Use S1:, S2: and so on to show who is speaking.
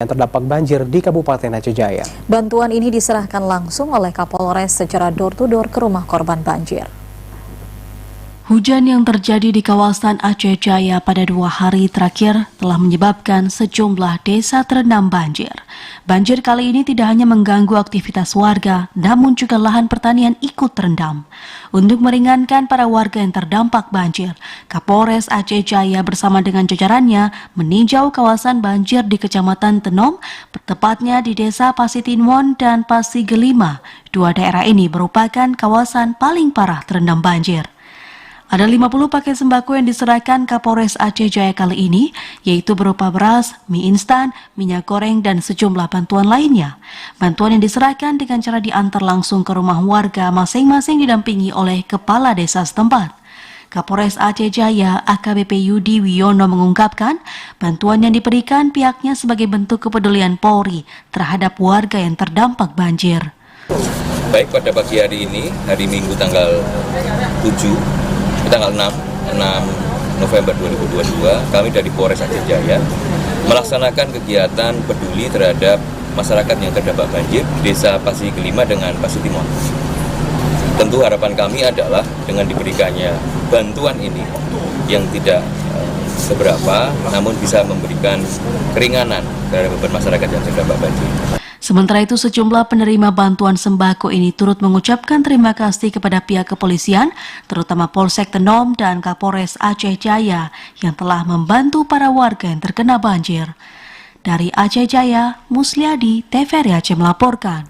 S1: yang terdampak banjir di Kabupaten Aceh Jaya.
S2: Bantuan ini diserahkan langsung oleh Kapolres secara door-to-door ke rumah korban banjir.
S3: Hujan yang terjadi di kawasan Aceh Jaya pada 2 hari terakhir telah menyebabkan sejumlah desa terendam banjir. Banjir kali ini tidak hanya mengganggu aktivitas warga, namun juga lahan pertanian ikut terendam. Untuk meringankan para warga yang terdampak banjir, Kapolres Aceh Jaya bersama dengan jajarannya meninjau kawasan banjir di Kecamatan Tenom, tepatnya di Desa Pasitinwon dan Pasigelima. Dua daerah ini merupakan kawasan paling parah terendam banjir. Ada 50 paket sembako yang diserahkan Kapolres Aceh Jaya kali ini, yaitu berupa beras, mie instan, minyak goreng, dan sejumlah bantuan lainnya. Bantuan yang diserahkan dengan cara diantar langsung ke rumah warga masing-masing didampingi oleh kepala desa setempat. Kapolres Aceh Jaya AKBP Yudi Wiono mengungkapkan, bantuan yang diberikan pihaknya sebagai bentuk kepedulian Polri terhadap warga yang terdampak banjir.
S4: Baik, pada pagi hari ini, hari Minggu tanggal 6 November 2022, kami dari Polres Aceh Jaya melaksanakan kegiatan peduli terhadap masyarakat yang terdampak banjir di Desa Pasigelima dengan Pasitimon. Tentu harapan kami adalah dengan diberikannya bantuan ini yang tidak seberapa, namun bisa memberikan keringanan terhadap beban masyarakat yang terdampak banjir.
S3: Sementara itu, sejumlah penerima bantuan sembako ini turut mengucapkan terima kasih kepada pihak kepolisian, terutama Polsek Tenom dan Kapolres Aceh Jaya yang telah membantu para warga yang terkena banjir. Dari Aceh Jaya, Musliadi, TVRI Aceh melaporkan.